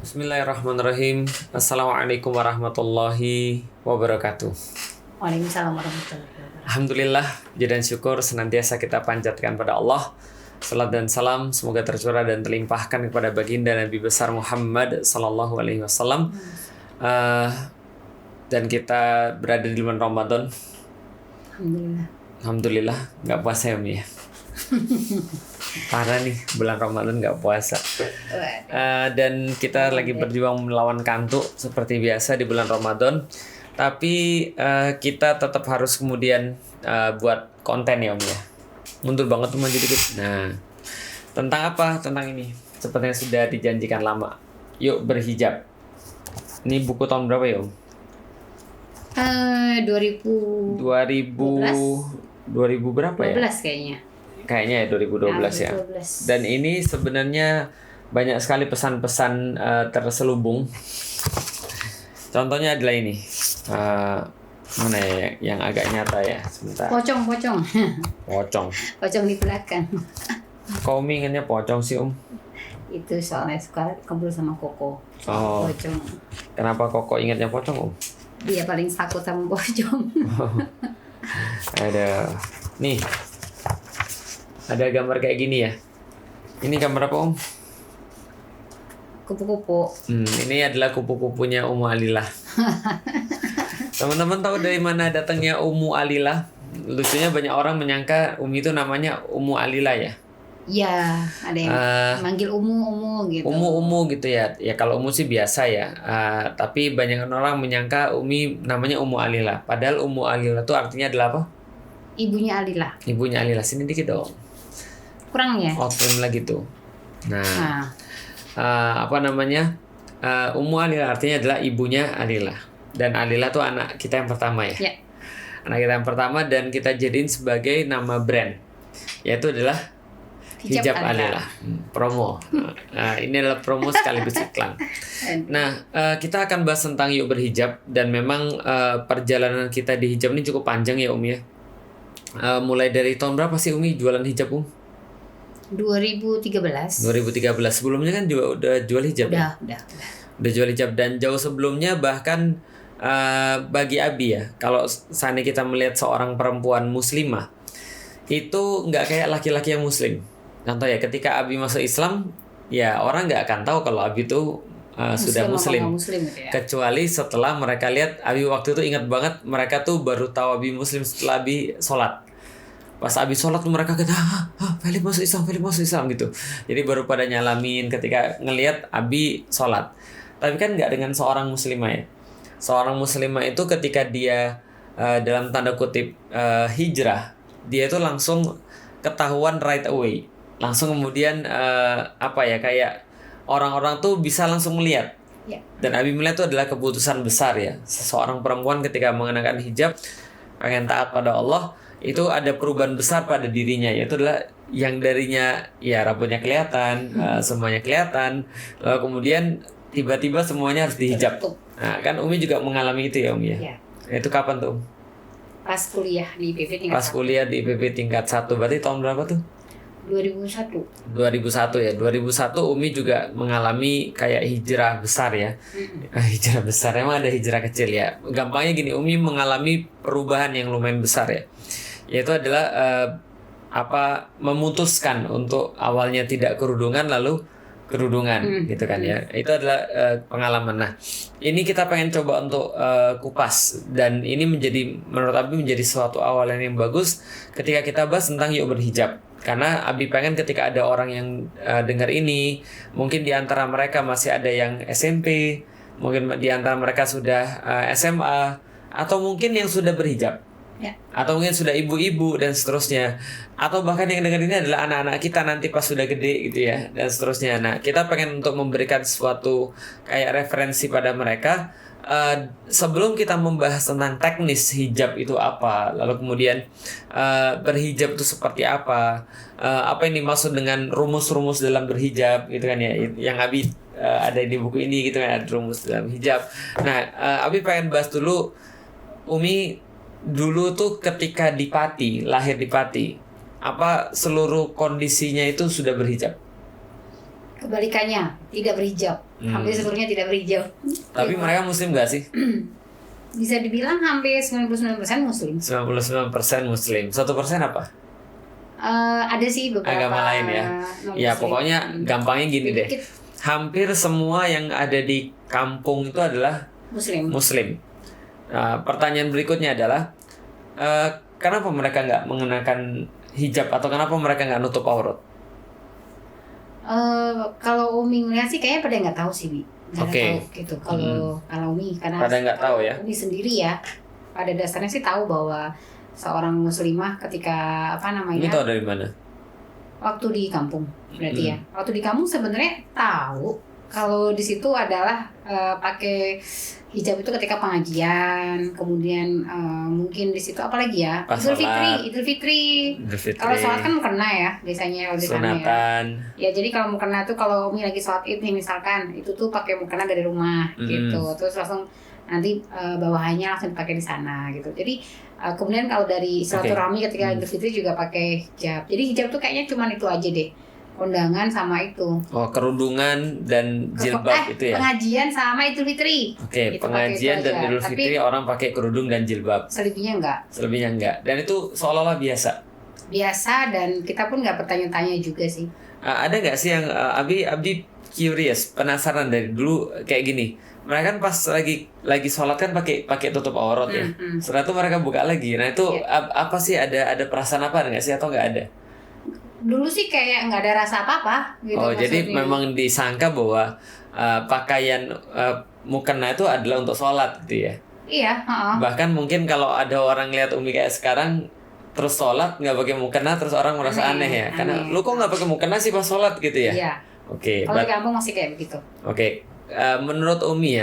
Bismillahirrahmanirrahim. Assalamualaikum warahmatullahi wabarakatuh. Waalaikumsalam warahmatullahi wabarakatuh. Alhamdulillah, puji dan syukur senantiasa kita panjatkan pada Allah. Salat dan salam semoga tercurah dan terlimpahkan kepada baginda Nabi besar Muhammad sallallahu alaihi wasallam. Dan kita berada di bulan Ramadan. Alhamdulillah, nggak puasa ya Umi ya. Parah nih, bulan Ramadan nggak puasa. Dan kita lagi berjuang melawan kantuk seperti biasa di bulan Ramadan. Tapi kita tetap harus kemudian buat konten ya Om ya. Mundur banget tuh maju dikit. Nah, tentang apa? Tentang ini. Sepertinya sudah dijanjikan lama. Yuk berhijab. Ini buku tahun berapa ya Om? 2000 berapa ya? 12 kayaknya. Kayaknya ya 2012 ya. 2012. Dan ini sebenarnya banyak sekali pesan-pesan terselubung. Contohnya adalah ini. Mana ya yang agak nyata ya? Sebentar. Pocong. Pocong. Pocong di belakang. Kok Umi ingatnya pocong sih Itu soalnya suka kumpul sama Koko. Oh. Pocong. Kenapa kok ingatnya pocong Dia paling takut sama pocong. Ada. Nih. Ada gambar kayak gini ya. Ini gambar apa Kupu-kupu. Ini adalah kupu-kupunya Ummu Alilah. Teman-teman tahu dari mana datangnya Ummu Alilah? Lucunya banyak orang menyangka Umi itu namanya Ummu Alilah ya. Ya, ada yang manggil Umu gitu. Ummu gitu ya. Ya kalau Ummu sih biasa ya. Tapi banyak orang menyangka Umi namanya Ummu Alilah. Padahal Ummu Alilah itu artinya adalah apa? Ibunya Alilah. Ibunya Alilah. Sini dikit dong. Kurang ya? Outframe lagi tuh. Nah. Apa namanya? Ummu Alilah artinya adalah ibunya Alilah. Dan Alilah tuh anak kita yang pertama ya. Ya. Anak kita yang pertama dan kita jadiin sebagai nama brand. Yaitu adalah Hijab Alilah. Promo. Ini adalah promo sekaligus iklan. Nah, kita akan bahas tentang yuk berhijab. Dan memang perjalanan kita di hijab ini cukup panjang ya Umi ya. Mulai dari tahun berapa sih Umi jualan hijab 2013. 2013. Sebelumnya kan juga udah jual hijab udah. Udah jual hijab. Dan jauh sebelumnya bahkan bagi Abi ya, kalau seandainya kita melihat seorang perempuan muslimah itu nggak kayak laki-laki yang muslim. Contoh ya, ketika Abi masuk Islam, ya orang nggak akan tahu kalau Abi itu sudah muslim gitu ya. Kecuali setelah mereka lihat Abi waktu itu, ingat banget, mereka tuh baru tahu Abi muslim setelah Abi sholat. Pas Abi sholat mereka kata, Felip masuk Islam gitu. Jadi baru pada nyalamin ketika ngelihat Abi sholat. Tapi kan nggak dengan seorang muslimah ya. Seorang muslimah itu ketika dia dalam tanda kutip hijrah, dia itu langsung ketahuan right away. Langsung kemudian kayak orang-orang tuh bisa langsung melihat. Ya. Dan Abi melihat itu adalah keputusan besar ya. Seseorang perempuan ketika mengenakan hijab, pengen taat pada Allah, itu ada perubahan besar pada dirinya, yaitu adalah yang darinya ya rambutnya kelihatan, semuanya kelihatan, lalu kemudian tiba-tiba semuanya harus dihijab. Nah, kan Umi juga mengalami itu ya Umi ya. Ya. Itu kapan tuh? Pas kuliah di IPB tingkat Pas kuliah di IPB tingkat 1. Berarti tahun berapa tuh? 2001 ya. 2001 Umi juga mengalami kayak hijrah besar ya. Hijrah besar, emang ada hijrah kecil ya. Gampangnya gini, Umi mengalami perubahan yang lumayan besar ya. Yaitu adalah memutuskan untuk awalnya tidak kerudungan lalu kerudungan gitu kan ya. Itu adalah pengalaman. Nah, ini kita pengen coba untuk kupas, dan ini menurut Abi menjadi suatu awalan yang bagus ketika kita bahas tentang yuk berhijab. Karena Abi pengen ketika ada orang yang dengar ini, mungkin di antara mereka masih ada yang SMP, mungkin di antara mereka sudah SMA, atau mungkin yang sudah berhijab. Ya. Atau mungkin sudah ibu-ibu dan seterusnya, atau bahkan yang dengar ini adalah anak-anak kita nanti pas sudah gede gitu ya, dan seterusnya. Nah, kita pengen untuk memberikan suatu kayak referensi pada mereka sebelum kita membahas tentang teknis hijab itu apa, lalu kemudian berhijab itu seperti apa yang dimaksud dengan rumus-rumus dalam berhijab gitu kan ya, yang Abi ada di buku ini gitu kan, ada rumus dalam hijab. Nah, Abi pengen bahas dulu Umi dulu tuh ketika di Pati, lahir di Pati, apa seluruh kondisinya itu sudah berhijab? Kebalikannya, tidak berhijab. Hampir seluruhnya tidak berhijab. Tapi mereka muslim gak sih? Bisa dibilang hampir 99% muslim. 99% muslim. 1% apa? Ada sih beberapa agama lain ya. Ya pokoknya gampangnya gini deh. Hampir semua yang ada di kampung itu adalah muslim. Pertanyaan berikutnya adalah kenapa mereka nggak mengenakan hijab atau kenapa mereka nggak nutup aurat? Kalau Umi ngeliat sih kayaknya pada nggak tahu sih, Bi. Nggak tahu gitu. Kalau Umi karena pada nggak tahu ya. Umi sendiri ya. Pada dasarnya sih tahu bahwa seorang muslimah ketika Umi tahu dari mana? Waktu di kampung berarti ya. Waktu di kampung sebenarnya tahu kalau di situ adalah pakai hijab itu ketika pengajian, kemudian mungkin di situ apalagi ya? Idul Fitri. Kalau sholat kan mukena ya biasanya di sana ya. Ya jadi kalau mukena tuh kalau Umi lagi sholat Id nih misalkan, itu tuh pakai mukena dari rumah gitu. Terus langsung nanti bawahannya langsung dipakai di sana gitu. Jadi kemudian kalau dari silaturahmi ketika Idul Fitri juga pakai hijab. Jadi hijab tuh kayaknya cuma itu aja deh. Kondangan sama itu. Kerudungan dan jilbab itu ya. Pengajian sama Idul Fitri. Pengajian dan Idul Fitri orang pakai kerudung dan jilbab. Selebihnya enggak. Dan itu seolah-olah biasa. Biasa dan kita pun nggak bertanya-tanya juga sih. Ada nggak sih yang Abi curious, penasaran dari dulu kayak gini. Mereka kan pas lagi sholat kan pakai tutup aurat ya. Setelah itu mereka buka lagi. Nah itu apa sih ada perasaan apa nggak sih atau nggak ada? Dulu sih kayak nggak ada rasa apa-apa gitu. Jadi memang disangka bahwa pakaian mukena itu adalah untuk sholat gitu ya. Iya. Bahkan mungkin kalau ada orang lihat Umi kayak sekarang terus sholat nggak pakai mukena terus orang merasa aneh ya. Karena lu kok nggak pakai mukena sih pas sholat gitu ya. Iya. Kalau di kampung masih kayak begitu. Menurut Umi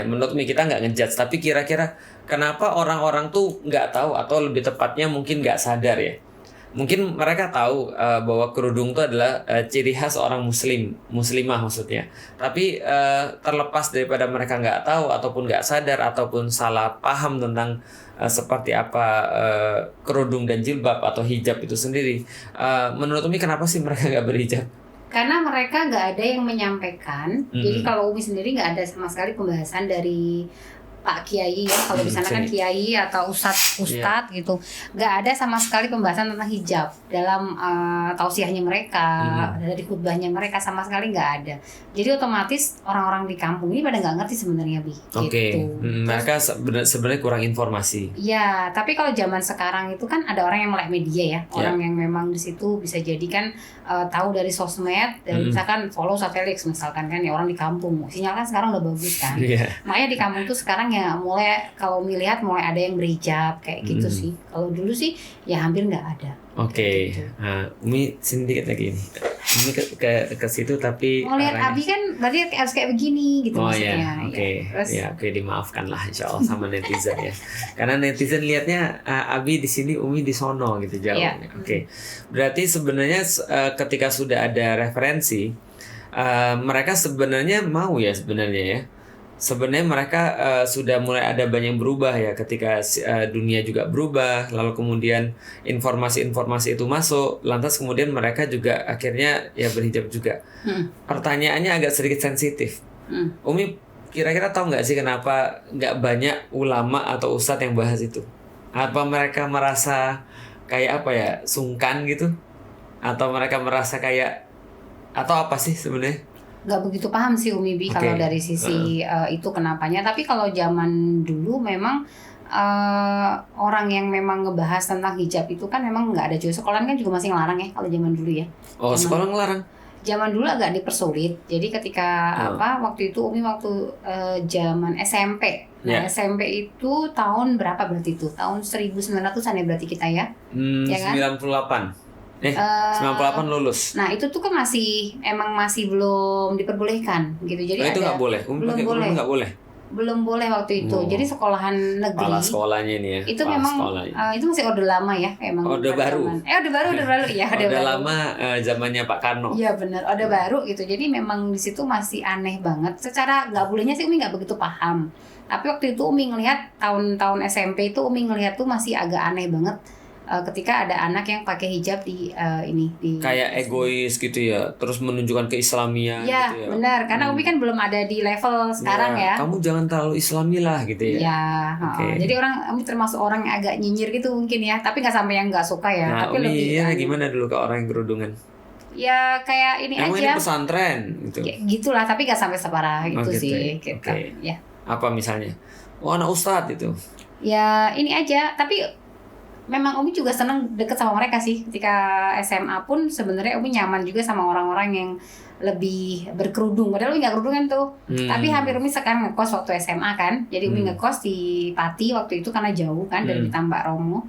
kita nggak ngejudge, tapi kira-kira kenapa orang-orang tuh nggak tahu atau lebih tepatnya mungkin nggak sadar ya? Mungkin mereka tahu bahwa kerudung itu adalah ciri khas orang muslimah maksudnya. Tapi terlepas daripada mereka nggak tahu ataupun nggak sadar ataupun salah paham tentang seperti apa kerudung dan jilbab atau hijab itu sendiri. Menurut Umi kenapa sih mereka nggak berhijab? Karena mereka nggak ada yang menyampaikan. Jadi kalau Umi sendiri nggak ada sama sekali pembahasan dari Pak Kiai ya, kalau di sana kan Kiai atau Ustadz gitu, nggak ada sama sekali pembahasan tentang hijab dalam tausiahnya mereka, dari khutbahnya mereka sama sekali nggak ada. Jadi otomatis orang-orang di kampung ini pada nggak ngerti sebenarnya gitu. Mereka sebenarnya kurang informasi. Ya, tapi kalau zaman sekarang itu kan ada orang yang melek media ya, orang yang memang di situ bisa jadi kan tahu dari sosmed, dan misalkan follow Satelix misalkan kan ya orang di kampung, sinyal kan sekarang udah bagus kan. Makanya di kampung tuh sekarang ya mulai kalau melihat mulai ada yang berhijab kayak gitu sih. Kalau dulu sih ya hampir nggak ada. Gitu. Nah, Umi sedikit lagi nih. Umi ke situ tapi mau lihat Abi kan berarti harus kayak begini gitu maksudnya. Dimaafkan lah insyaallah sama netizen ya. Karena netizen lihatnya Abi di sini, Umi di sono gitu jawabnya. Berarti sebenarnya ketika sudah ada referensi mereka sebenarnya mau ya sebenarnya ya. Sebenarnya mereka sudah mulai ada banyak yang berubah ya ketika dunia juga berubah, lalu kemudian informasi-informasi itu masuk, lantas kemudian mereka juga akhirnya ya berhijab juga. Pertanyaannya agak sedikit sensitif. Umi kira-kira tahu nggak sih kenapa nggak banyak ulama atau ustadz yang bahas itu? Apa mereka merasa kayak apa ya, sungkan gitu? Atau mereka merasa kayak, atau apa sih sebenarnya? Nggak begitu paham sih Umi Bi kalau dari sisi itu kenapanya. Tapi kalau zaman dulu memang orang yang memang ngebahas tentang hijab itu kan memang nggak ada juga. Sekolah kan juga masih ngelarang ya kalau zaman dulu ya. Sekolah ngelarang? Zaman dulu agak dipersulit. Jadi ketika waktu itu Umi zaman SMP. Nah SMP itu tahun berapa berarti itu? Tahun 1900-an ya berarti kita ya? Ya kan? 98. 98 lulus. Nah itu tuh kan masih belum diperbolehkan gitu. Jadi itu nggak boleh. Nggak boleh. Belum boleh waktu itu. Jadi sekolahan negeri. Kepala sekolahnya ini ya. Itu memang itu masih orde lama ya, emang. Orde baru. Orde baru ya. Orde lama zamannya Pak Karno. Iya benar, orde baru gitu. Jadi memang di situ masih aneh banget. Secara nggak bolehnya sih Umi nggak begitu paham. Tapi waktu itu Umi ngelihat tahun-tahun SMP itu Umi ngelihat tuh masih agak aneh banget. ketika ada anak yang pakai hijab di ini di Kayak egois gitu ya, terus menunjukkan keislamian ya, gitu ya. benar, karena Umi kan belum ada di level sekarang ya. Kamu jangan terlalu islami lah gitu ya. Ya, Oke. jadi Umi termasuk orang yang agak nyinyir gitu mungkin ya, tapi nggak sampai yang nggak suka ya, Nah, tapi lebih Umi gimana dulu ke orang yang kerudungan? ya kayak ini Emang aja. ini pesantren gitu. Ya, gitulah, tapi gak sampai separah itu gitu sih ya. gitu. Oke. Ya. Apa misalnya? Oh, anak ustadz itu. Ya ini aja, tapi memang Umi juga seneng deket sama mereka sih. Ketika SMA pun sebenarnya Umi nyaman juga sama orang-orang yang lebih berkerudung. Padahal Umi gak kerudungan tuh. Tapi hampir Umi sekarang ngekos waktu SMA kan. Jadi Umi ngekos di Pati waktu itu karena jauh kan dari Tambak Romo.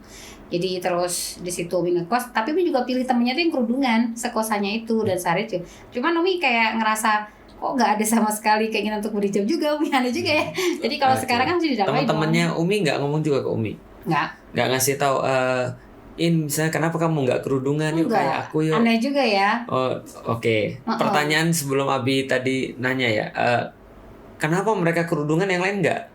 Jadi terus di situ Umi ngekos, tapi Umi juga pilih temennya tuh yang kerudungan sekosannya itu dan sehari itu. Cuman Umi kayak ngerasa kok nggak ada sama sekali keinginan untuk berhijab juga, Umi aneh juga ya. Jadi kalau sekarang kan sudah damai. Teman-temannya Umi nggak ngomong juga ke Umi? Nggak ngasih tahu. Misalnya kenapa kamu nggak kerudungan yuk kayak aku yuk. Aneh juga ya. Oh oke. Pertanyaan sebelum Abi tadi nanya ya, kenapa mereka kerudungan yang lain nggak?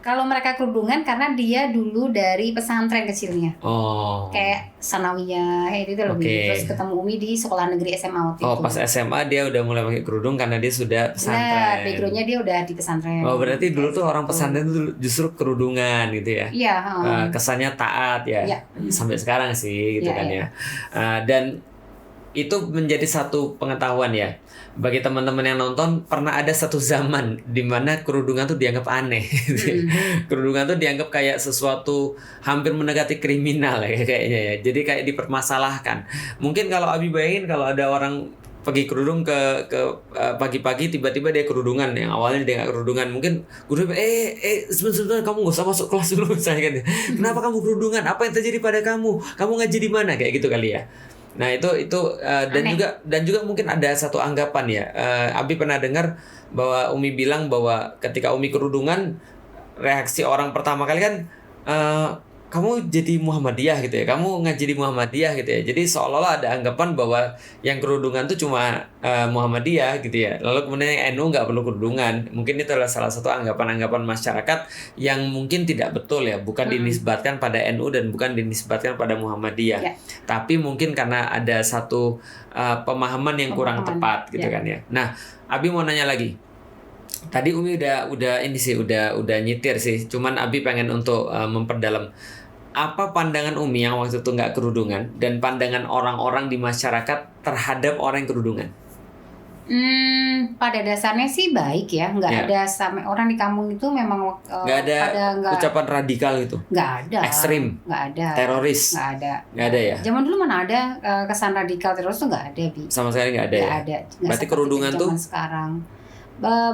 Kalau mereka kerudungan karena dia dulu dari pesantren kecilnya. Oh. Kayak sanawiyah itu lebih. Terus ketemu Umi di sekolah negeri SMA waktu itu. Oh, pas SMA dia udah mulai pakai kerudung karena dia sudah pesantren. Nah, backgroundnya dia udah di pesantren. Oh, berarti dulu tuh orang pesantren tuh justru kerudungan gitu ya. Iya, kesannya taat ya. Sampai sekarang sih gitu kan ya. Dan itu menjadi satu pengetahuan ya. Bagi teman-teman yang nonton, pernah ada satu zaman di mana kerudungan tuh dianggap aneh. Kerudungan tuh dianggap kayak sesuatu hampir mendekati kriminal ya kayaknya ya. Jadi kayak dipermasalahkan. Mungkin kalau Abi bayangin kalau ada orang pergi kerudung ke pagi-pagi tiba-tiba dia kerudungan, yang awalnya dia nggak kerudungan, mungkin guru sebentar kamu nggak usah masuk kelas dulu saya kan. Kenapa kamu kerudungan? Apa yang terjadi pada kamu? Kamu ngaji di mana? Kayak gitu kali ya. Nah itu dan juga mungkin ada satu anggapan ya. Abi pernah dengar bahwa Umi bilang bahwa ketika Umi kerudungan, reaksi orang pertama kali kan kamu jadi Muhammadiyah gitu ya, kamu ngaji di Muhammadiyah gitu ya. Jadi seolah-olah ada anggapan bahwa yang kerudungan tuh cuma Muhammadiyah gitu ya. Lalu kemudian yang NU nggak perlu kerudungan. Mungkin itu adalah salah satu anggapan-anggapan masyarakat yang mungkin tidak betul ya, bukan dinisbatkan pada NU dan bukan dinisbatkan pada Muhammadiyah. Tapi mungkin karena ada satu pemahaman yang kurang tepat gitu kan ya. Nah, Abi mau nanya lagi. Tadi Umi udah ini sih udah nyitir sih. Cuman Abi pengen untuk memperdalam. Apa pandangan Umi yang waktu itu nggak kerudungan dan pandangan orang-orang di masyarakat terhadap orang yang kerudungan? Pada dasarnya sih baik ya, nggak ada sampai orang di kampung itu memang nggak ada ucapan radikal gitu, nggak ada, ekstrim, nggak ada, teroris, nggak ada ya. Zaman dulu mana ada kesan radikal teroris tuh nggak ada, sama sekali nggak ada. Nggak ada. Berarti kerudungan tuh sekarang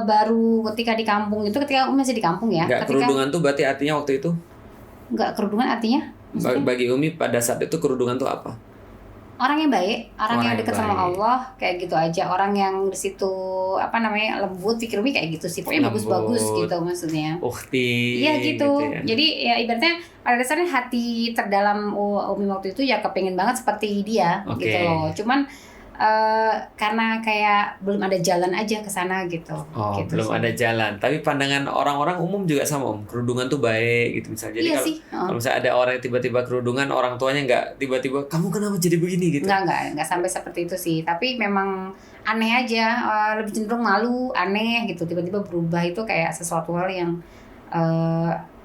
baru ketika di kampung itu, ketika Umi masih di kampung ya. Kerudungan tuh berarti artinya waktu itu? Nggak kerudungan artinya? Bagi Umi pada saat itu kerudungan tuh apa? Orang yang baik, orang yang dekat sama Allah, kayak gitu aja. Orang yang di situ lembut, pikir Umi kayak gitu sih. Pokoknya bagus-bagus gitu maksudnya. Iya gitu. Ya. Jadi ya ibaratnya pada dasarnya hati terdalam Umi waktu itu ya kepengen banget seperti dia gitu loh. Cuman karena kayak belum ada jalan aja ke sana gitu. Gitu belum ada jalan. Tapi pandangan orang-orang umum juga sama kerudungan tuh baik gitu misalnya. Jadi kalau misalnya ada orang yang tiba-tiba kerudungan, orang tuanya nggak tiba-tiba kamu kenapa jadi begini gitu. Nggak sampai seperti itu sih. Tapi memang aneh aja, lebih cenderung malu, aneh gitu. Tiba-tiba berubah itu kayak sesuatu hal yang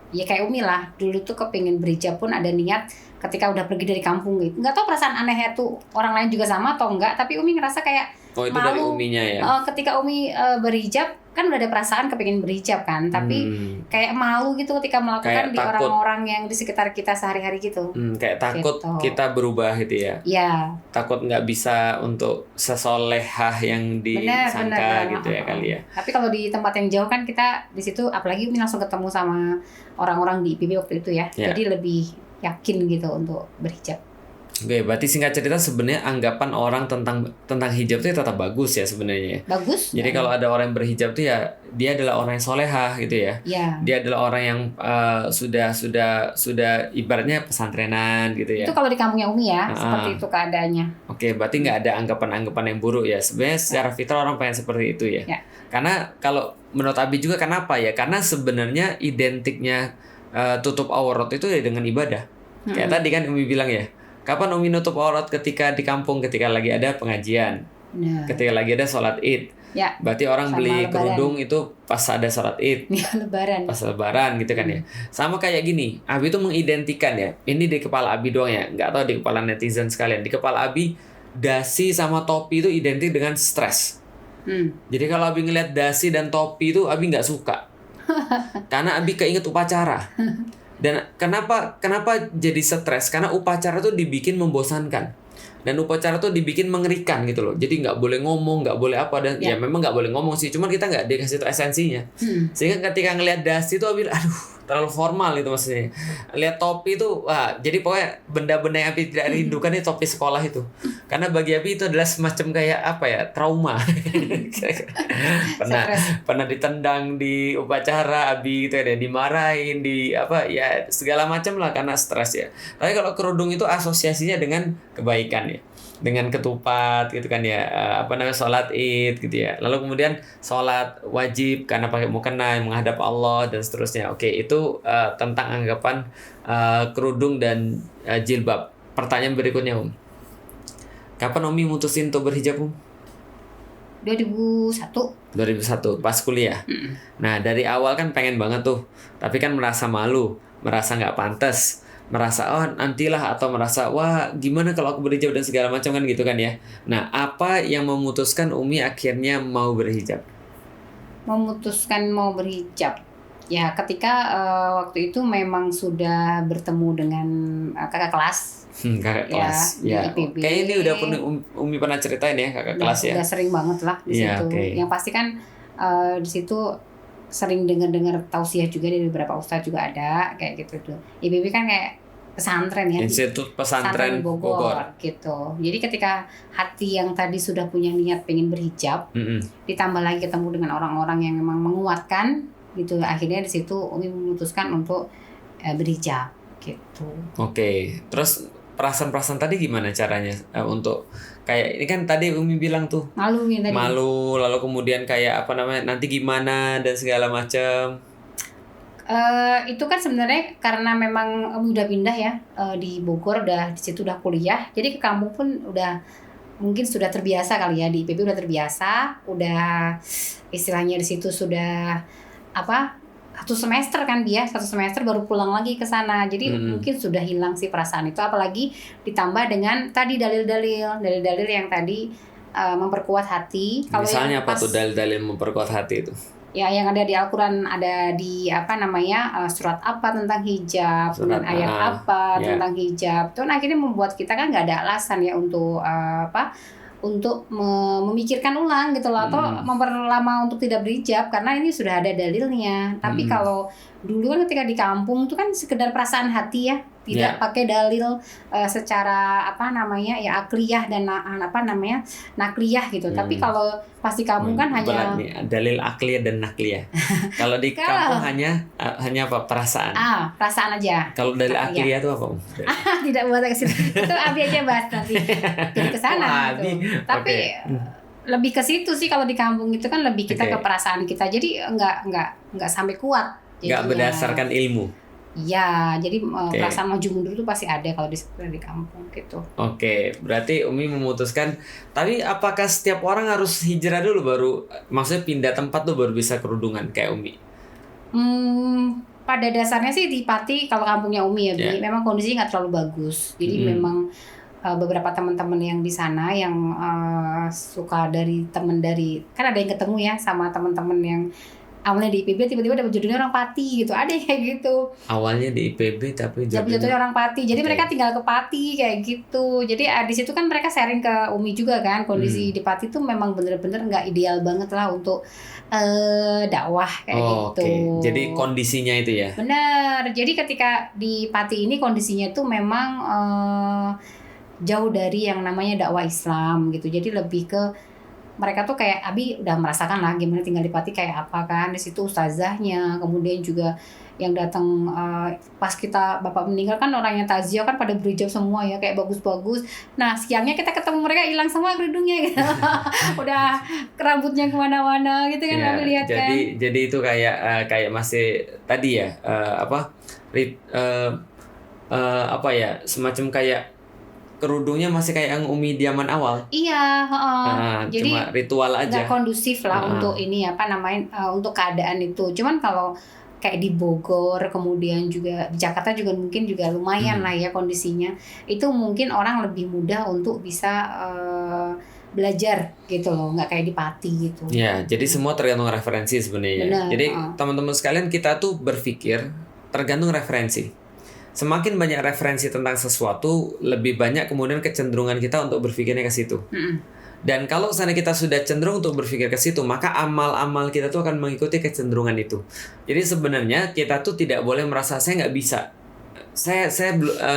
ya kayak Umi lah. Dulu tuh kepingin berhijab pun ada niat ketika udah pergi dari kampung gitu. Nggak tahu perasaan anehnya tuh orang lain juga sama atau enggak, tapi Umi ngerasa kayak itu malu. Dari Uminya ya? Ketika Umi berhijab, kan udah ada perasaan kepingin berhijab kan, tapi kayak malu gitu ketika melakukan di orang-orang yang di sekitar kita sehari-hari gitu. Kayak takut gitu. Kita berubah gitu ya? Iya. Takut nggak bisa untuk sesolehah yang disangka gitu ya kali ya? Tapi kalau di tempat yang jauh kan kita di situ, apalagi Umi langsung ketemu sama orang-orang di IPB waktu itu ya. Jadi lebih yakin gitu untuk berhijab. Oke, berarti singkat cerita sebenarnya anggapan orang tentang hijab itu tetap bagus ya sebenarnya. Bagus. Jadi kalau ada orang yang berhijab tuh ya dia adalah orang yang solehah gitu ya. Dia adalah orang yang sudah ibaratnya pesantrenan gitu ya. Itu kalau di kampungnya Umi ya, seperti itu keadaannya. Oke, berarti nggak ada anggapan-anggapan yang buruk ya. Sebenarnya secara fitrah orang pengen seperti itu ya. Karena kalau menurut Abi juga kenapa ya? Karena sebenarnya identiknya tutup aurat itu ya dengan ibadah. Kayak tadi kan Umi bilang ya, kapan Umi nutup aurat ketika di kampung, ketika lagi ada pengajian, Nah, ketika lagi ada sholat Id. ya, Berarti orang sama beli lebaran. kerudung itu pas ada sholat Id, ya lebaran. pas lebaran gitu kan ya. Sama kayak gini, Abi itu mengidentikan ya, ini di kepala Abi doang ya, nggak tahu di kepala netizen sekalian. Di kepala Abi, dasi sama topi itu identik dengan stres. Jadi kalau Abi ngeliat dasi dan topi itu Abi nggak suka, karena Abi keinget upacara. Dan kenapa jadi stres? Karena upacara tuh dibikin membosankan, dan upacara tuh dibikin mengerikan gitu loh. Jadi nggak boleh ngomong, nggak boleh apa, dan ya memang nggak boleh ngomong sih. Cuman kita nggak dikasih tahu esensinya. Sehingga ketika ngelihat dasi itu Abi, aduh terlalu formal itu maksudnya. Lihat topi itu, wah, jadi pokoknya benda-benda yang Abi tidak rindukan itu topi sekolah itu. Karena bagi Abi itu adalah semacam kayak apa ya, trauma. pernah ditendang di upacara Abi gitu ya, dimarahin, di apa ya, segala macam lah karena stres ya. Tapi kalau kerudung itu asosiasinya dengan kebaikan ya, dengan ketupat gitu kan ya, sholat Id gitu ya. Lalu kemudian sholat wajib karena pakai mukena menghadap Allah dan seterusnya. Oke, itu tentang anggapan kerudung dan jilbab. Pertanyaan berikutnya, kapan Umi mutusin untuk berhijab, 2001. 2001 pas kuliah. Nah, dari awal kan pengen banget tuh, tapi kan merasa malu, merasa nggak pantas, merasa oh nantilah, atau merasa wah gimana kalau aku berhijab dan segala macam kan gitu kan ya. Nah, apa yang memutuskan Umi akhirnya mau berhijab? Memutuskan mau berhijab ya ketika waktu itu memang sudah bertemu dengan kakak kelas. Kakak kelas di ya. IPB. Kayaknya ini udah Umi pernah ceritain ya kakak kelas ya. Udah sering banget lah di Iya, situ. oke. Yang pasti kan di situ sering dengar tausiah juga dari beberapa ustadz juga ada kayak gitu tuh. IPB kan kayak pesantren ya. Institut Pesantren Bogor. Gitu. Jadi ketika hati yang tadi sudah punya niat pengen berhijab, ditambah lagi ketemu dengan orang-orang yang memang menguatkan gitu, akhirnya di situ Umi memutuskan untuk berhijab gitu. Oke, terus perasaan tadi gimana caranya untuk kayak ini kan tadi Umi bilang tuh Malu ya tadi. malu, lalu kemudian kayak apa namanya nanti gimana dan segala macam. Itu kan sebenarnya karena memang Umi udah pindah ya di Bogor, udah di situ udah kuliah, jadi ke kampung pun udah mungkin sudah terbiasa kali ya, di IPB udah terbiasa, udah istilahnya di situ sudah satu semester kan dia, satu semester baru pulang lagi ke sana, jadi mungkin sudah hilang sih perasaan itu, apalagi ditambah dengan tadi dalil-dalil yang tadi memperkuat hati. Kalau misalnya apa tuh dalil-dalil memperkuat hati itu? Ya, yang ada di Al-Quran, ada di surat apa tentang hijab, dan ayat apa tentang hijab. Itu akhirnya membuat kita kan nggak ada alasan ya untuk untuk memikirkan ulang gitu loh, atau memperlama untuk tidak berhijab karena ini sudah ada dalilnya. Tapi kalau dulu kan ketika di kampung itu kan sekedar perasaan hati ya, tidak pakai dalil secara akliyah dan nakliyah gitu. Tapi kalau pas di kampung kan hanya dalil akliyah dan nakliyah. Kalau di kampung hanya apa, perasaan. Perasaan aja. Kalau dalil akliyah itu apa? Tidak buat ke situ. Itu Abi aja bahas nanti. Jadi ke sana gitu. Tapi lebih ke situ sih, kalau di kampung itu kan lebih kita ke perasaan kita. Jadi enggak sampai kuat. Enggak berdasarkan ilmu. Iya, jadi perasaan maju mundur itu pasti ada kalau di kampung gitu. Oke, berarti Umi memutuskan. Tapi apakah setiap orang harus hijrah dulu baru, maksudnya pindah tempat tuh baru bisa kerudungan kayak Umi? Pada dasarnya sih di Pati, kalau kampungnya Umi ya, memang kondisinya nggak terlalu bagus. Jadi memang beberapa teman-teman yang di sana yang suka kan ada yang ketemu ya sama teman-teman yang awalnya di IPB tiba-tiba dapat jodohnya orang Pati gitu, ada kayak gitu. Awalnya di IPB tapi jodohnya orang Pati, jadi mereka tinggal ke Pati kayak gitu. Jadi di situ kan mereka sharing ke Umi juga kan, kondisi di Pati tuh memang bener-bener nggak ideal banget lah untuk dakwah kayak gitu. Jadi kondisinya itu ya. Benar. Jadi ketika di Pati ini kondisinya tuh memang jauh dari yang namanya dakwah Islam gitu. Jadi lebih ke mereka tuh kayak Abi udah merasakan lah gimana tinggal di Pati kayak apa kan. Di situ ustazahnya, kemudian juga yang datang pas kita bapak meninggal kan orangnya takziah kan pada berhijab semua ya, kayak bagus-bagus. Nah siangnya kita ketemu mereka hilang semua kerudungnya gitu. Udah rambutnya kemana-mana gitu kan, Abi lihat kan. Jadi itu kayak masih tadi ya apa ya, semacam kayak kerudungnya masih kayak yang Umi di zaman awal. Iya, heeh. Jadi Cuma ritual aja. nggak kondusif lah Heeh. untuk ini apa namanya untuk keadaan itu. Cuman kalau kayak di Bogor, kemudian juga di Jakarta juga mungkin juga lumayan lah ya kondisinya. Itu mungkin orang lebih mudah untuk bisa belajar gitu loh, nggak kayak di Pati gitu. Ya, jadi semua tergantung referensi sebenarnya. Benar, Jadi teman-teman sekalian, kita tuh berpikir tergantung referensi. Semakin banyak referensi tentang sesuatu, lebih banyak kemudian kecenderungan kita untuk berpikirnya ke situ. Dan kalau sana kita sudah cenderung untuk berpikir ke situ, maka amal-amal kita tuh akan mengikuti kecenderungan itu. Jadi sebenarnya kita tuh tidak boleh merasa saya nggak bisa, saya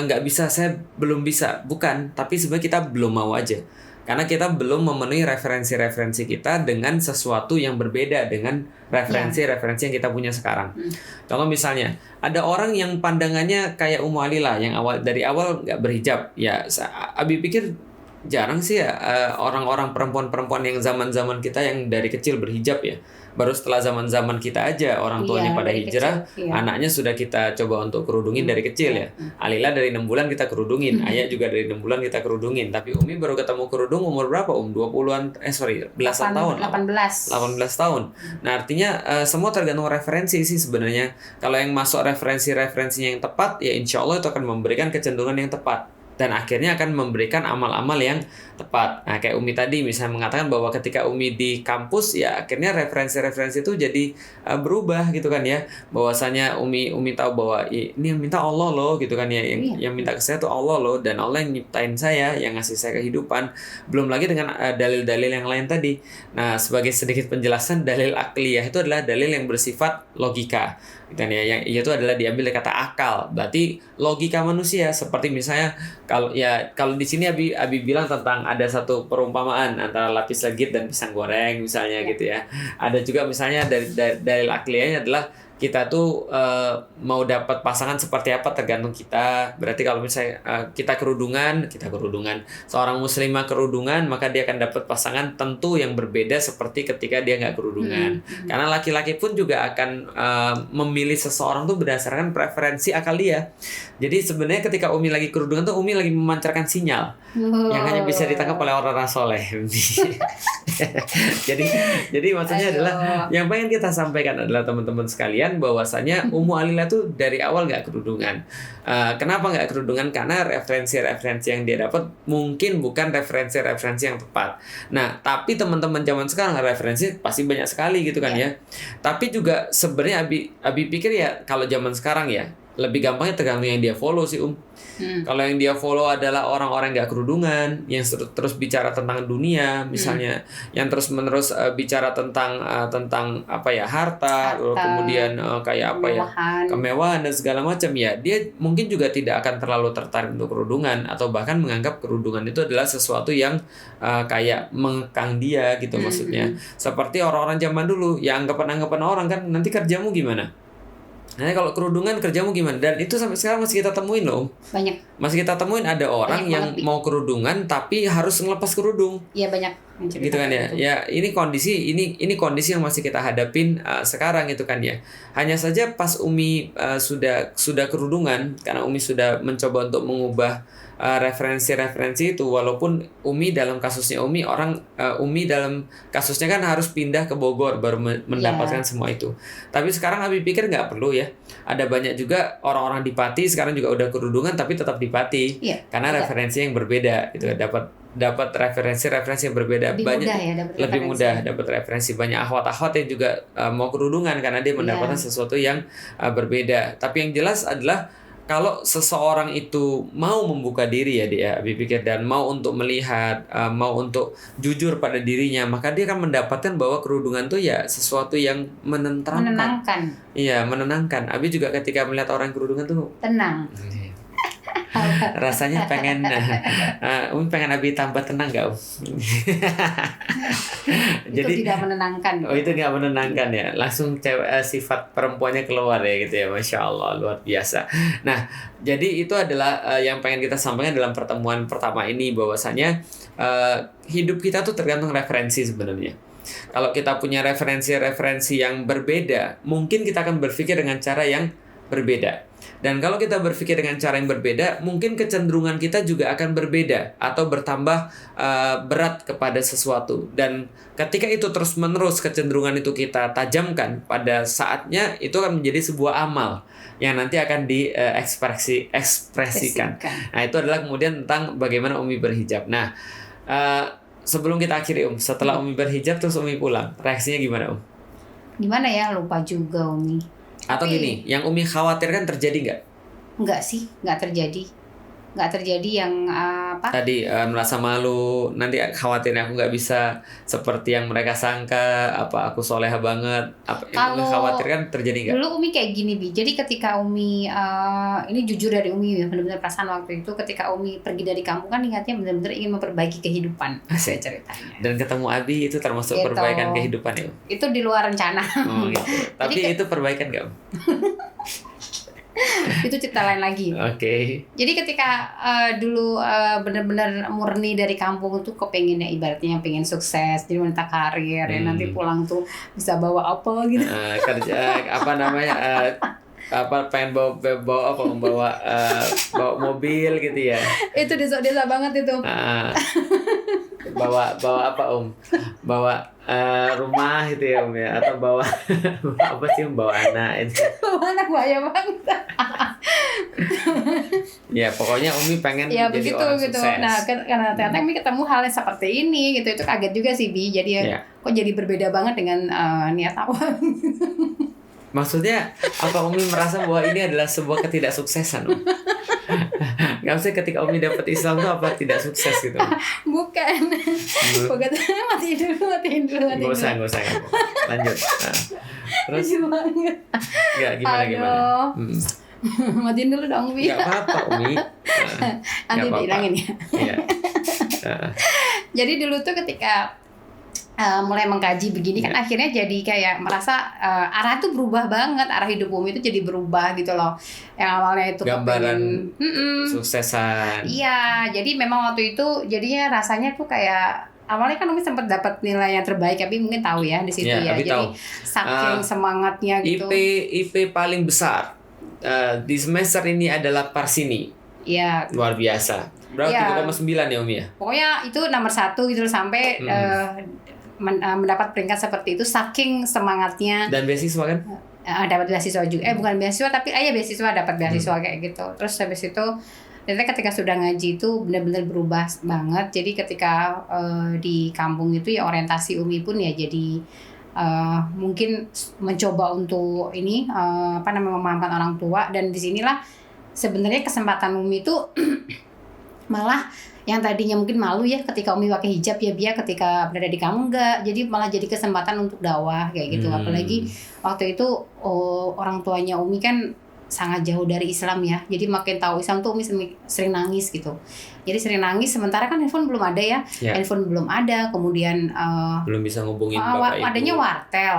nggak bisa, saya belum bisa, bukan. Tapi sebenarnya kita belum mau aja. Karena kita belum memenuhi referensi-referensi kita dengan sesuatu yang berbeda dengan referensi-referensi yang kita punya sekarang. Contoh misalnya, ada orang yang pandangannya kayak Ummu Alila yang dari awal nggak berhijab. Ya, Abi pikir jarang sih ya orang-orang perempuan-perempuan yang zaman-zaman kita yang dari kecil berhijab ya. Baru setelah zaman-zaman kita aja orang tuanya pada hijrah, anaknya sudah kita coba untuk kerudungin dari kecil ya. Alila dari 6 bulan kita kerudungin, Ayah juga dari 6 bulan kita kerudungin. Tapi Umi baru ketemu kerudung umur berapa? 20-an, belasan tahun. 18 tahun. Nah artinya semua tergantung referensi sih sebenarnya. Kalau yang masuk referensinya yang tepat, ya insya Allah itu akan memberikan kecenderungan yang tepat. Dan akhirnya akan memberikan amal-amal yang tepat. Nah, kayak Umi tadi misalnya mengatakan bahwa ketika Umi di kampus, ya akhirnya referensi-referensi itu jadi berubah gitu kan ya. Bahwasanya Umi tahu bahwa ini yang minta Allah loh gitu kan ya. Yang minta ke saya itu Allah loh. Dan Allah yang nyiptain saya, yang ngasih saya kehidupan. Belum lagi dengan dalil-dalil yang lain tadi. Nah, sebagai sedikit penjelasan, dalil akliyah itu adalah dalil yang bersifat logika. Gitu ya, yang itu adalah diambil dari kata akal, berarti logika manusia. Seperti misalnya kalau di sini Abi bilang tentang ada satu perumpamaan antara lapis legit dan pisang goreng misalnya gitu ya. Ada juga misalnya dari akliyahnya adalah kita tuh mau dapat pasangan seperti apa tergantung kita. Berarti kalau misalnya kita kerudungan, seorang muslimah kerudungan, maka dia akan dapat pasangan tentu yang berbeda seperti ketika dia nggak kerudungan. Karena laki-laki pun juga akan memilih seseorang tuh berdasarkan preferensi akal dia. Jadi sebenarnya ketika Umi lagi kerudungan tuh Umi lagi memancarkan sinyal yang hanya bisa ditangkap oleh orang soleh. jadi maksudnya adalah yang pengen kita sampaikan adalah teman-teman sekalian bahwasanya Ummu Alila tuh dari awal nggak kerudungan. Kenapa nggak kerudungan? Karena referensi yang dia dapat mungkin bukan referensi yang tepat. Nah, tapi teman-teman zaman sekarang referensi pasti banyak sekali gitu kan ya. Tapi juga sebenarnya Abi pikir ya kalau zaman sekarang ya lebih gampangnya tergantung yang dia follow sih Kalau yang dia follow adalah orang-orang nggak kerudungan, yang terus bicara tentang dunia misalnya, yang terus-menerus bicara tentang apa ya, harta. Kemudian kayak apa ya, kemewahan dan segala macam ya, dia mungkin juga tidak akan terlalu tertarik untuk kerudungan atau bahkan menganggap kerudungan itu adalah sesuatu yang kayak mengekang dia gitu maksudnya. Seperti orang-orang zaman dulu, ya anggapan-anggapan orang kan, nanti kerjamu gimana? Nah, kalau kerudungan kerjamu gimana? Dan itu sampai sekarang masih kita temuin loh. Banyak. Masih kita temuin ada orang yang mau kerudungan tapi harus ngelepas kerudung. Iya, banyak. Gitu kan ya. Ya, ini kondisi yang masih kita hadapin sekarang itu kan ya. Hanya saja pas Umi sudah kerudungan, karena Umi sudah mencoba untuk mengubah referensi-referensi itu, walaupun Umi dalam kasusnya Umi dalam kasusnya kan harus pindah ke Bogor baru mendapatkan semua itu. Tapi sekarang Abi pikir nggak perlu ya. Ada banyak juga orang-orang di Pati sekarang juga udah kerudungan tapi tetap di Pati. Karena referensi yang berbeda gitu, dapat referensi yang berbeda. Lebih mudah dapat referensi. Banyak akhwat-akhwat yang juga mau kerudungan karena dia mendapatkan sesuatu yang berbeda. Tapi yang jelas adalah kalau seseorang itu mau membuka diri ya dia, Abi pikir, dan mau untuk melihat, mau untuk jujur pada dirinya, maka dia akan mendapatkan bahwa kerudungan tuh ya sesuatu yang menenangkan. Iya, menenangkan. Abi juga ketika melihat orang kerudungan tuh tenang. Rasanya pengen Abi tambah tenang gak? Jadi tidak menenangkan. Oh, itu nggak menenangkan ya, langsung sifat perempuannya keluar ya gitu ya, Masya Allah, luar biasa. Nah, jadi itu adalah yang pengen kita sampaikan dalam pertemuan pertama ini, bahwasanya hidup kita tuh tergantung referensi sebenarnya. Kalau kita punya referensi yang berbeda, mungkin kita akan berpikir dengan cara yang berbeda. Dan kalau kita berpikir dengan cara yang berbeda, mungkin kecenderungan kita juga akan berbeda atau bertambah berat kepada sesuatu. Dan ketika itu terus-menerus kecenderungan itu kita tajamkan, pada saatnya itu akan menjadi sebuah amal yang nanti akan diekspresikan. Nah, itu adalah kemudian tentang bagaimana Umi berhijab. Nah, sebelum kita akhiri setelah Umi berhijab terus Umi pulang, reaksinya gimana Gimana ya, lupa juga Umi. Atau gini, yang Umi khawatirkan terjadi nggak? Enggak sih, nggak terjadi. Nggak terjadi yang apa? Tadi merasa malu, nanti khawatirnya aku nggak bisa seperti yang mereka sangka, apa aku soleha banget, apa yang Umi khawatirkan terjadi nggak? Dulu Umi kayak gini Bi, jadi ketika Umi, ini jujur dari Umi ya, benar-benar perasaan waktu itu ketika Umi pergi dari kampung kan niatnya benar-benar ingin memperbaiki kehidupan. Saya ceritanya. Dan ketemu Abi itu termasuk gitu. Perbaikan kehidupan ya? Itu di luar rencana. Oh, gitu. Tapi itu perbaikan nggak? Itu cerita lain lagi. Oke. Jadi ketika dulu benar-benar murni dari kampung itu kepengennya ibaratnya pengen sukses jadi wanita karir ya, nanti pulang tuh bisa bawa apa gitu. Kerja apa namanya apa pengen bawa bawa mobil gitu ya. Itu desa-desa banget itu. Bawa apa bawa rumah gitu ya ya, atau bawa apa sih bawa anak itu. Bawa anak bahaya banget. Ya pokoknya Umi pengen ya, jadi begitu, orang gitu. sukses. Nah karena ternyata Umi ketemu hal yang seperti ini gitu, itu kaget juga sih Bi, jadi kok jadi berbeda banget dengan niat awal. Maksudnya apa Umi merasa bahwa ini adalah sebuah ketidaksuksesan? Gak usah ketika Umi dapat Islam itu apa tidak sukses gitu? Bukan. Bukan. Matiin dulu. Gak usah. Lanjut. Nah, terus? Gak gimana? Matiin dulu dong Bi. Gak apa-apa Umi. Nanti dihilangin ya. Iya. Jadi dulu tuh ketika mulai mengkaji begini kan akhirnya jadi kayak merasa arah tuh berubah banget, arah hidup Umi itu jadi berubah gitu loh. Yang awalnya itu gambaran suksesan. Iya, jadi memang waktu itu jadinya rasanya tuh kayak awalnya kan Umi sempat dapat nilai yang terbaik, tapi mungkin tahu ya di situ ya. Jadi tahu. Saking semangatnya gitu. IP paling besar di semester ini adalah Parsini. Iya. Luar biasa. Berapa 3,9 ya Umi ya? Pokoknya itu nomor 1 gitu sampai mendapat peringkat seperti itu saking semangatnya. Dan beasiswa kan? Dapat beasiswa juga. Bukan beasiswa tapi beasiswa, dapat beasiswa kayak gitu. Terus habis itu ternyata ketika sudah ngaji itu benar-benar berubah banget. Jadi ketika di kampung itu ya orientasi Umi pun ya jadi mungkin mencoba untuk ini memahamkan orang tua, dan disinilah sebenarnya kesempatan Umi itu malah yang tadinya mungkin malu ya ketika Umi pakai hijab ya Bia, ketika berada di kampung enggak, jadi malah jadi kesempatan untuk dakwah kayak gitu. Apalagi waktu itu orang tuanya Umi kan sangat jauh dari Islam ya, jadi makin tahu Islam tuh Umi sering nangis gitu. Jadi sering nangis sementara kan handphone belum ada ya. Handphone belum ada, kemudian belum bisa ngubungin bapak ibu. Adanya wartel.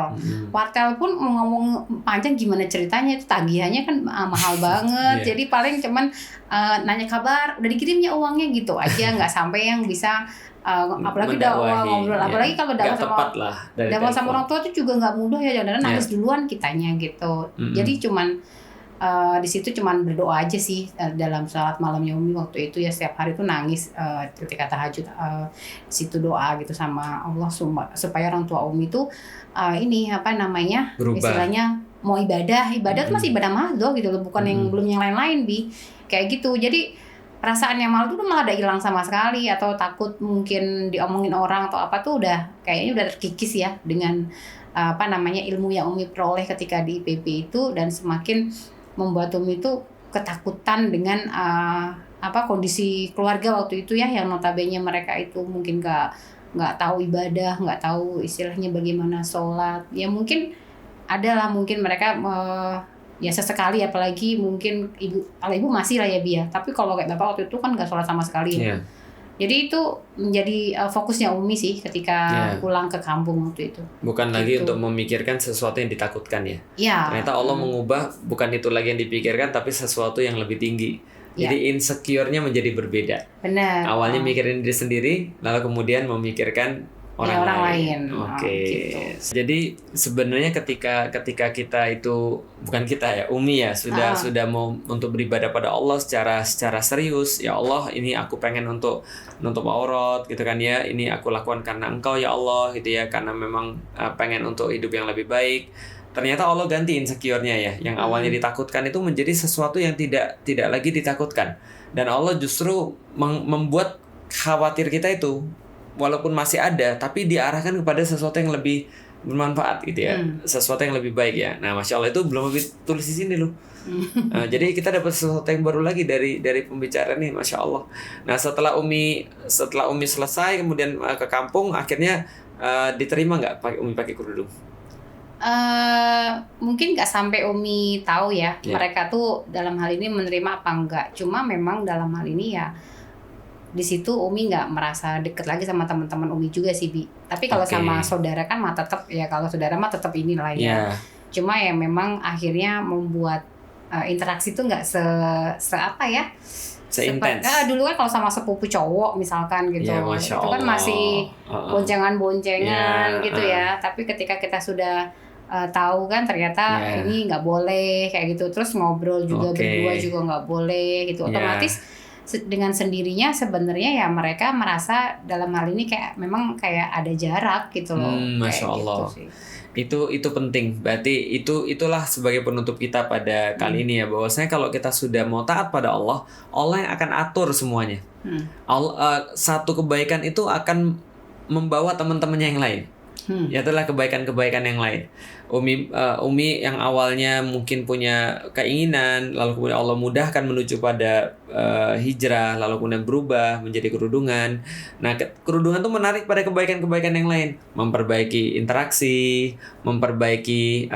Wartel pun mau ngomong panjang gimana ceritanya, itu tagihannya kan mahal banget. Jadi paling cuman nanya kabar, udah dikirimnya uangnya gitu aja, nggak sampai yang bisa apalagi dakwah ngobrol, apalagi kalau dakwah sama orang tua itu juga nggak mudah ya, jangan nangis duluan kitanya gitu. Jadi cuman di situ cuman berdoa aja sih dalam salat malamnya Umi waktu itu ya, setiap hari tuh nangis ketika tahajud, di situ doa gitu sama Allah supaya orang tua Umi tuh berubah. Istilahnya mau ibadah tuh masih ibadah mahdoh gitu loh, bukan yang belum yang lain-lain Bi, kayak gitu. Jadi perasaan yang malu tuh malah ada hilang sama sekali, atau takut mungkin diomongin orang atau apa tuh udah kayaknya udah terkikis ya dengan ilmu yang Umi peroleh ketika di IPB itu, dan semakin membuat Umi itu ketakutan dengan kondisi keluarga waktu itu ya, yang notabene mereka itu mungkin nggak tahu ibadah, nggak tahu istilahnya bagaimana sholat ya, mungkin adalah mungkin mereka ya sesekali, apalagi mungkin kalau ibu masih lah ya Bia, tapi kalau kayak bapak waktu itu kan nggak sholat sama sekali ya. Jadi itu menjadi fokusnya Umi sih ketika pulang ke kampung waktu itu. Bukan gitu. Lagi untuk memikirkan sesuatu yang ditakutkan ya. Ternyata Allah mengubah, bukan itu lagi yang dipikirkan, tapi sesuatu yang lebih tinggi. Jadi insecure-nya menjadi berbeda. Benar. Awalnya mikirin diri sendiri, lalu kemudian memikirkan orang lain. Oke. Gitu. Jadi sebenarnya ketika kita itu bukan kita ya, Umi ya sudah mau untuk beribadah pada Allah secara serius. Ya Allah, ini aku pengen untuk menutup aurat gitu kan ya. Ini aku lakukan karena Engkau ya Allah gitu ya, karena memang pengen untuk hidup yang lebih baik. Ternyata Allah ganti insecure-nya ya, yang awalnya ditakutkan itu menjadi sesuatu yang tidak lagi ditakutkan, dan Allah justru membuat khawatir kita itu walaupun masih ada, tapi diarahkan kepada sesuatu yang lebih bermanfaat gitu ya, sesuatu yang lebih baik ya. Nah, Masya Allah, itu belum lebih tulis di sini loh. Jadi kita dapat sesuatu yang baru lagi dari pembicaraan nih, Masya Allah. Nah, setelah Umi selesai kemudian ke kampung, akhirnya diterima nggak Umi pakai kerudung? Mungkin nggak sampai Umi tahu ya mereka tuh dalam hal ini menerima apa enggak. Cuma memang dalam hal ini ya di situ Umi nggak merasa deket lagi sama teman-teman Umi juga sih, Bi. Tapi kalau sama saudara kan mah tetap ya, kalau saudara mah tetap inilah ya. Cuma ya memang akhirnya membuat interaksi tuh nggak se apa ya, seintens. Dulu kan kalau sama sepupu cowok misalkan gitu, itu kan masih boncengan-boncengan gitu ya. Tapi ketika kita sudah tahu kan ternyata ini nggak boleh kayak gitu, terus ngobrol juga berdua juga nggak boleh gitu, otomatis dengan sendirinya sebenarnya ya mereka merasa dalam hal ini kayak memang kayak ada jarak gitu loh. Masya Allah. Gitu sih. Itu penting. Berarti itulah sebagai penutup kita pada kali ini ya, bahwasanya kalau kita sudah mau taat pada Allah yang akan atur semuanya. Satu kebaikan itu akan membawa teman-temannya yang lain. Ya, itulah kebaikan-kebaikan yang lain. Umi yang awalnya mungkin punya keinginan, lalu kemudian Allah mudahkan menuju pada hijrah, lalu kemudian berubah menjadi kerudungan. Nah, kerudungan itu menarik pada kebaikan-kebaikan yang lain, memperbaiki interaksi, memperbaiki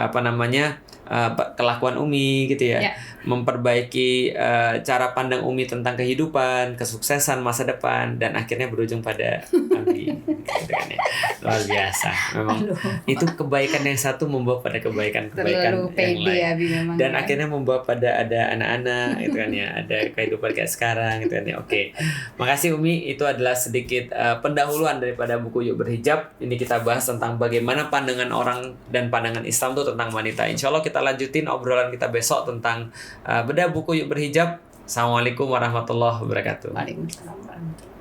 kelakuan Umi gitu ya. Memperbaiki cara pandang Umi tentang kehidupan, kesuksesan masa depan, dan akhirnya berujung pada Abi. Gitu kan ya. Luar biasa. Memang itu kebaikan yang satu membawa pada kebaikan-kebaikan yang lain. Dan akhirnya membawa pada ada anak-anak gitu kan ya, ada kehidupan kayak sekarang gitu kan ya. Oke. Makasih Umi, itu adalah sedikit pendahuluan daripada buku Yuk Berhijab. Ini kita bahas tentang bagaimana pandangan orang dan pandangan Islam itu tentang wanita. Insya Allah kita lanjutin obrolan kita besok tentang bedah buku Yuk Berhijab. Assalamualaikum warahmatullahi wabarakatuh. Waalaikumsalam warahmatullahi wabarakatuh.